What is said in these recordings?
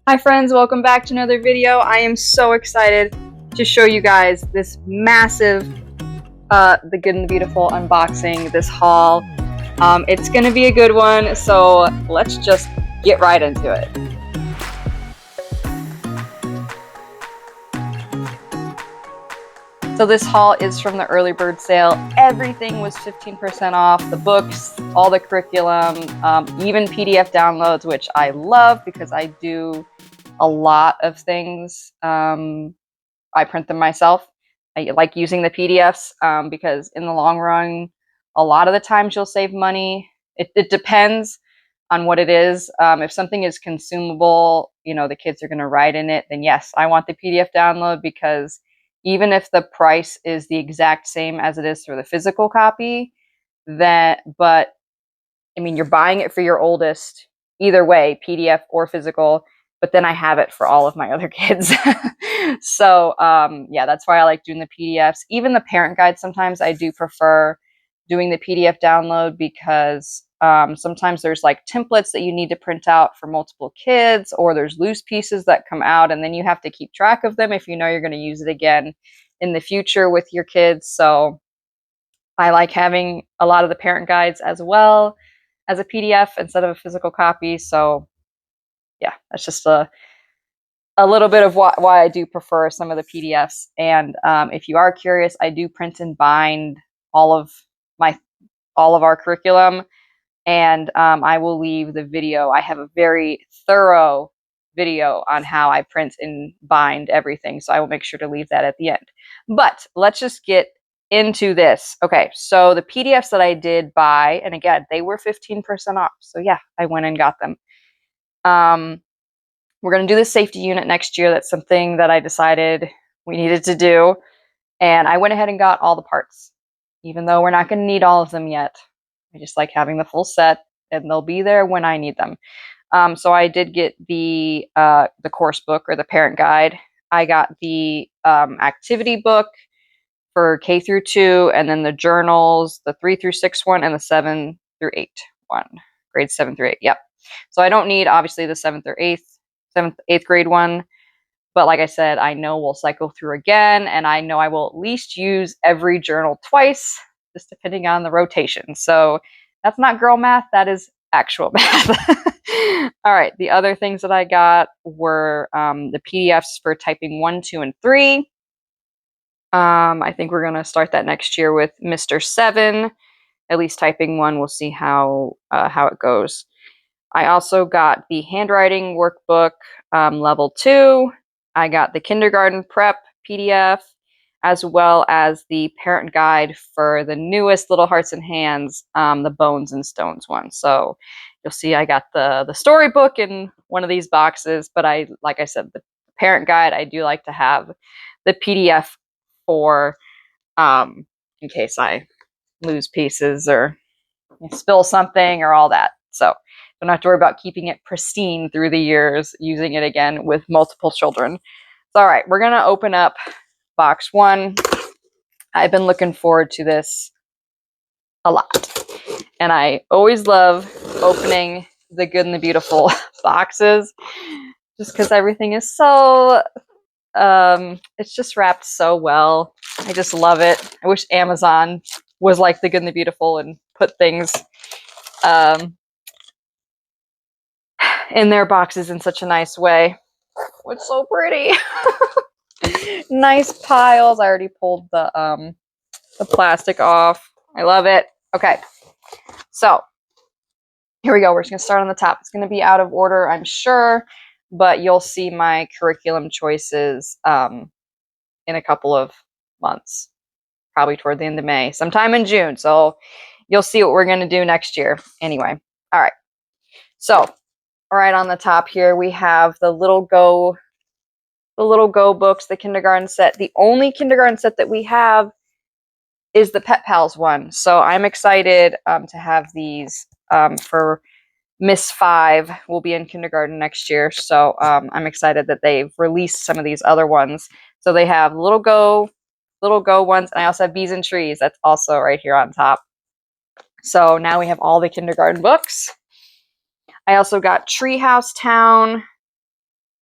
Hi friends, welcome back to another video. I am so excited to show you guys this massive The Good and the Beautiful unboxing, this haul. It's gonna be a good one, so let's just get right into it. So this haul is from the early bird sale. Everything was 15% off, the books, all the curriculum, even PDF downloads, which I love because I do a lot of things. I print them myself. I like using the PDFs because in the long run, a lot of the times you'll save money. It depends on what it is. If something is consumable, you know, the kids are going to write in it, then yes, I want the PDF download because even if the price is the exact same as it is for the physical copy, but I mean, you're buying it for your oldest either way, PDF or physical, but then I have it for all of my other kids. So yeah, that's why I like doing the PDFs. Even the parent guide, sometimes I do prefer doing the PDF download because sometimes there's like templates that you need to print out for multiple kids, or there's loose pieces that come out and then you have to keep track of them if you know you're going to use it again in the future with your kids. So I like having a lot of the parent guides as well as a PDF instead of a physical copy. So yeah, that's just a little bit of why I do prefer some of the PDFs. And if you are curious, I do print and bind all of my all of our curriculum, and I will leave the video. I have a very thorough video on how I print and bind everything, so I will make sure to leave that at the end. But let's just get into this. Okay, so the PDFs that I did buy, and again, they were 15% off. So yeah, I went and got them. We're going to do the safety unit next year. That's something that I decided we needed to do. And I went ahead and got all the parts, even though we're not going to need all of them yet. I just like having the full set, and they'll be there when I need them. So I did get the course book, or the parent guide. I got the activity book for K through 2, and then the journals, the 3 through 6 one, and the 7 through 8 one, grades 7 through 8. Yep. So I don't need obviously the 7th or 8th grade one, but like I said, I know we'll cycle through again, and I know I will at least use every journal twice, just depending on the rotation. So that's not girl math, that is actual math. All right, the other things that I got were the PDFs for typing 1, 2, and 3. I think we're going to start that next year with Mr. 7, at least typing 1. We'll see how it goes. I also got the handwriting workbook, level 2. I got the kindergarten prep PDF, as well as the parent guide for the newest Little Hearts and Hands, the Bones and Stones one. So you'll see I got the storybook in one of these boxes, but like I said, the parent guide, I do like to have the PDF for in case I lose pieces or spill something or all that. So don't have to worry about keeping it pristine through the years, using it again with multiple children. So, all right, we're going to open up box 1. I've been looking forward to this a lot. And I always love opening the Good and the Beautiful boxes just because everything is so, it's just wrapped so well. I just love it. I wish Amazon was like the Good and the Beautiful and put things in their boxes in such a nice way. It's so pretty. Nice piles. I already pulled the plastic off. I love it. Okay, so here we go. We're just gonna start on the top. It's gonna be out of order, I'm sure, but you'll see my curriculum choices in a couple of months, probably toward the end of May, sometime in June. So you'll see what we're gonna do next year. Anyway, all right. So right on the top here, we have the Little Go books, the kindergarten set. The only kindergarten set that we have is the Pet Pals one. So I'm excited to have these for Miss 5 will be in kindergarten next year. So I'm excited that they've released some of these other ones. So they have Little Go ones, and I also have Bees and Trees. That's also right here on top. So now we have all the kindergarten books. I also got Treehouse Town,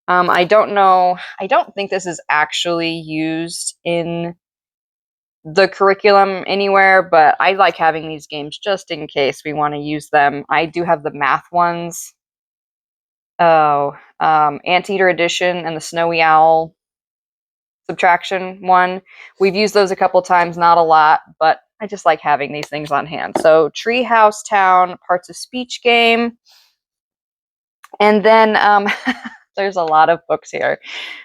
I don't know. I don't think this is actually used in the curriculum anywhere, but I like having these games just in case we want to use them. I do have the math ones. Oh, Anteater Edition and the Snowy Owl subtraction one. We've used those a couple times, not a lot, but I just like having these things on hand. So Treehouse Town, Parts of Speech game. And then there's a lot of books here.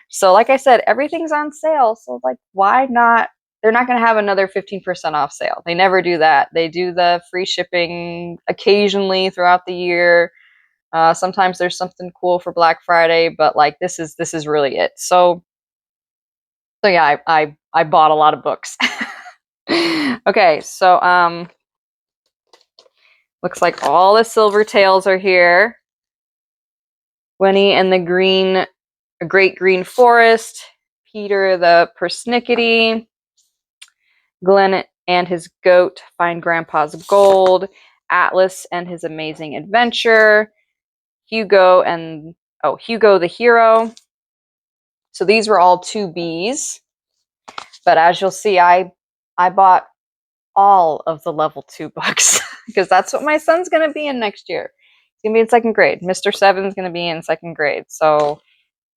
So like I said, everything's on sale. So like, why not? They're not going to have another 15% off sale. They never do that. They do the free shipping occasionally throughout the year. Sometimes there's something cool for Black Friday, but like this is really it. So yeah, I bought a lot of books. Okay, so looks like all the Silver Tales are here. Winnie and the Great Green Forest, Peter the Persnickety, Glenn and his goat find Grandpa's gold, Atlas and his amazing adventure, Hugo the hero. So these were all 2Bs, but as you'll see, I bought all of the level 2 books because that's what my son's going to be in next year. He's going to be in second grade. Mr. Seven's going to be in second grade. So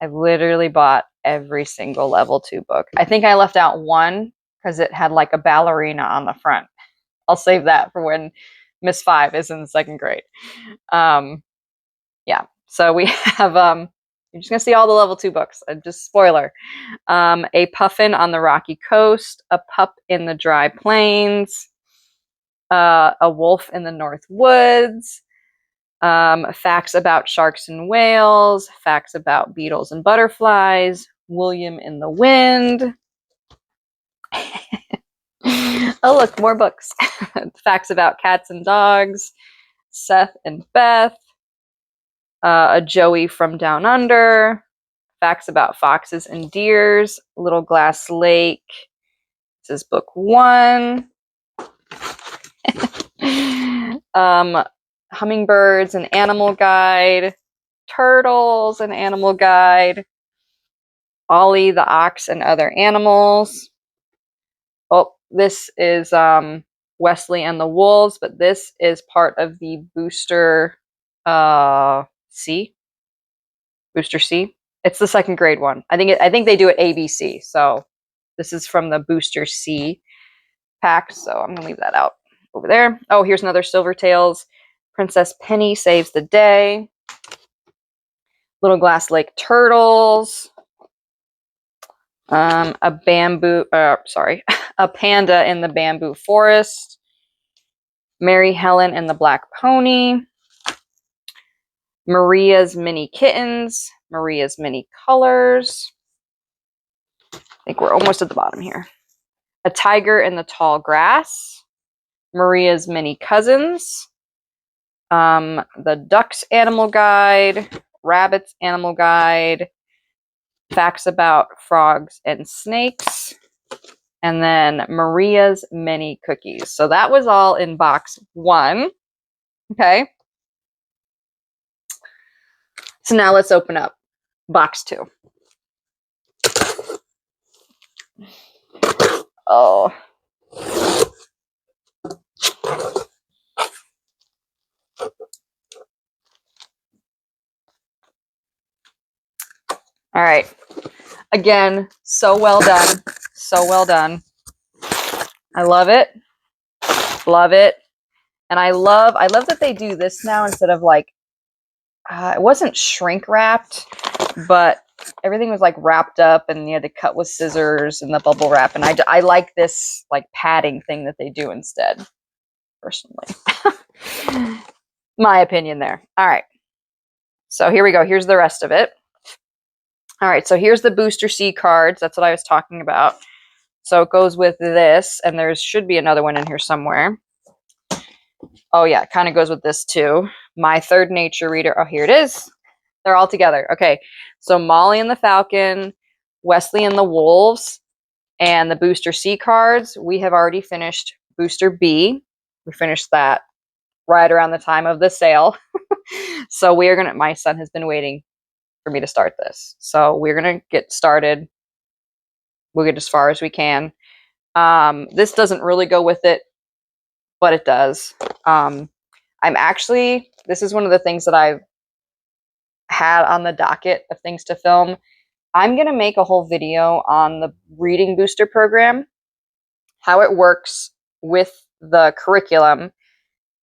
I literally bought every single level 2 book. I think I left out one because it had like a ballerina on the front. I'll save that for when Miss 5 is in second grade. Yeah, so we have, you're just going to see all the level 2 books. Just spoiler. A Puffin on the Rocky Coast, A Pup in the Dry Plains, A Wolf in the North Woods, Facts about Sharks and Whales, Facts about Beetles and Butterflies, William in the Wind. Oh, look, more books. Facts about Cats and Dogs, Seth and Beth, A Joey from Down Under, Facts about Foxes and Deers, Little Glass Lake. This is book 1. Hummingbirds, an Animal Guide, Turtles, an Animal Guide, Ollie the Ox and Other Animals. Oh, this is Wesley and the Wolves, but this is part of the Booster C. Booster C. It's the second grade one. I think they do it ABC. So this is from the Booster C pack. So I'm gonna leave that out over there. Oh, here's another Silver Tales. Princess Penny Saves the Day. Little Glass Lake Turtles. A Panda in the Bamboo Forest. Mary Helen and the Black Pony. Maria's Mini Kittens. Maria's Mini Colors. I think we're almost at the bottom here. A Tiger in the Tall Grass. Maria's Mini Cousins. The Ducks Animal Guide. Rabbits Animal Guide. Facts about Frogs and Snakes. And then Maria's Mini Cookies. So that was all in box 1. Okay. So now let's open up box 2. Oh. All right. Again, so well done. So well done. I love it. Love it. And I love that they do this now instead of like, it wasn't shrink wrapped, but everything was like wrapped up and you had to cut with scissors and the bubble wrap. And I like this like padding thing that they do instead, personally. My opinion there. All right. So here we go. Here's the rest of it. All right. So here's the Booster C cards. That's what I was talking about. So it goes with this, and there should be another one in here somewhere. Oh yeah, it kind of goes with this too. My Third Nature Reader. Oh, here it is. They're all together. Okay, so Molly and the Falcon, Wesley and the Wolves, and the Booster C cards. We have already finished Booster B. We finished that right around the time of the sale. So we are gonna. My son has been waiting for me to start this. So we're going to get started. We'll get as far as we can. This doesn't really go with it, but it does. This is one of the things that I've had on the docket of things to film. I'm going to make a whole video on the reading booster program, how it works with the curriculum.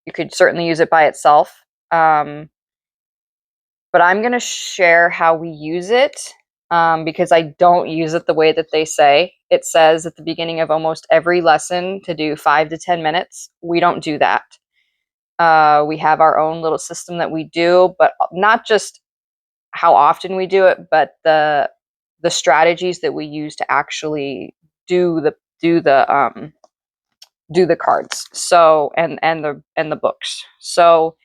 You could certainly use it by itself. But I'm going to share how we use it because I don't use it the way that they say. It says at the beginning of almost every lesson to do 5 to 10 minutes. We don't do that. We have our own little system that we do, but not just how often we do it, but the strategies that we use to actually do the cards. So and the books. So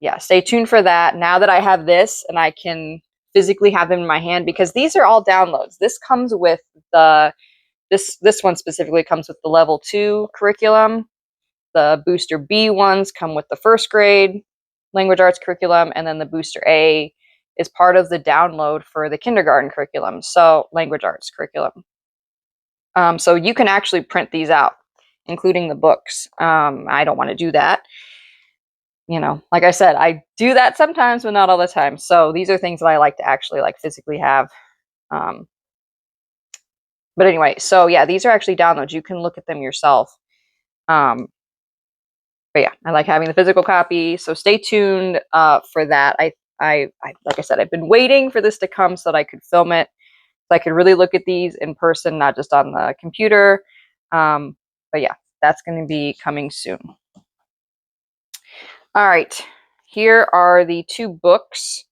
yeah, stay tuned for that. Now that I have this and I can physically have them in my hand, because these are all downloads. This comes with this one specifically comes with the level 2 curriculum. The Booster B ones come with the first grade language arts curriculum, and then the Booster A is part of the download for the kindergarten curriculum, so language arts curriculum. So you can actually print these out, including the books. I don't want to do that. You know, like I said, I do that sometimes, but not all the time. So these are things that I like to actually physically have. But anyway, so yeah, these are actually downloads. You can look at them yourself. But yeah, I like having the physical copy. So stay tuned for that. I like I said, I've been waiting for this to come so that I could film it, so I could really look at these in person, not just on the computer. But yeah, that's going to be coming soon. All right, here are the 2 books,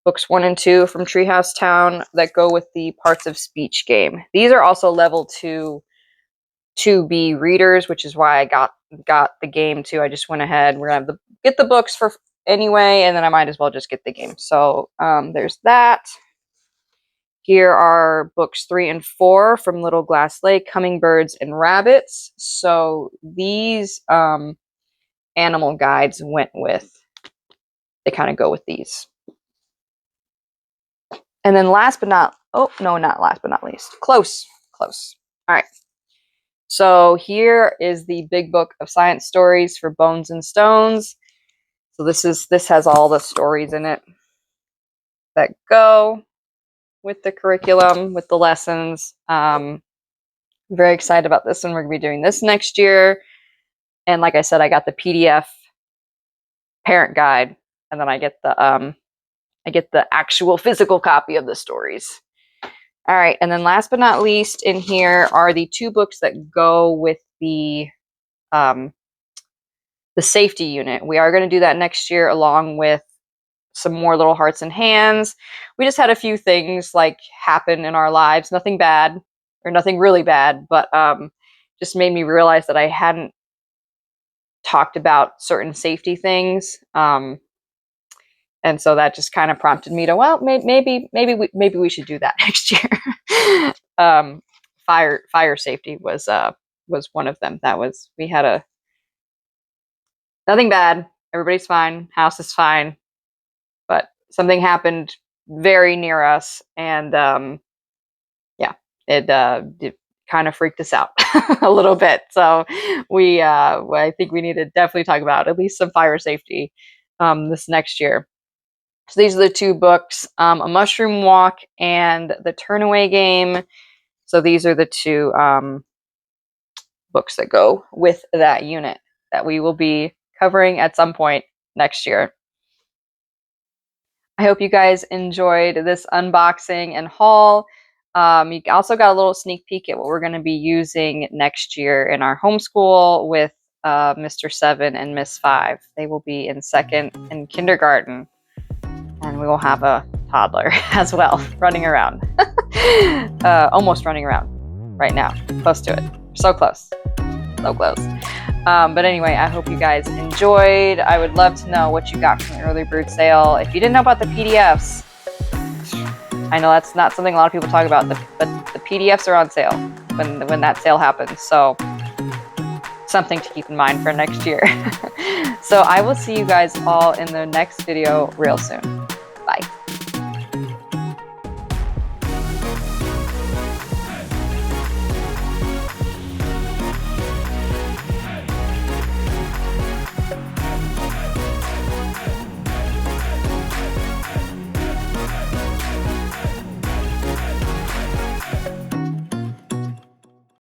books 1 and 2 from Treehouse Town, that go with the Parts of Speech game. These are also level 2 2B readers, which is why I got the game too. I just went ahead. We're gonna have get the books for anyway, and then I might as well just get the game. So there's that. Here are books 3 and 4 from Little Glass Lake, Hummingbirds and Rabbits. So these animal guides went with, they kind of go with these. And then last but not, oh no, not last but not least, close. All right. So here is the big book of science stories for Bones and Stones. So this has all the stories in it that go with the curriculum, with the lessons. I'm very excited about this one. We're going to be doing this next year. And like I said, I got the PDF parent guide, and then I get the actual physical copy of the stories. All right, and then last but not least in here are the 2 books that go with the safety unit. We are going to do that next year, along with some more little hearts and hands. We just had a few things happen in our lives, nothing bad or nothing really bad, but just made me realize that I hadn't talked about certain safety things. And so that just kind of prompted me to, well, maybe we should do that next year. Fire safety was one of them. We had nothing bad. Everybody's fine. House is fine. But something happened very near us, and yeah, it kind of freaked us out a little bit. So I think we need to definitely talk about at least some fire safety this next year. So these are the 2 books, A Mushroom Walk and The Turnaway Game. So these are the 2 books that go with that unit that we will be covering at some point next year. I hope you guys enjoyed this unboxing and haul. You also got a little sneak peek at what we're going to be using next year in our homeschool with Mr. 7 and Miss 5. They will be in 2nd and kindergarten. And we will have a toddler as well, running around. Almost running around right now. Close to it. So close. So close. But anyway, I hope you guys enjoyed. I would love to know what you got from the early bird sale. If you didn't know about the PDFs, I know that's not something a lot of people talk about, but the PDFs are on sale when that sale happens. So something to keep in mind for next year. So I will see you guys all in the next video real soon. Bye.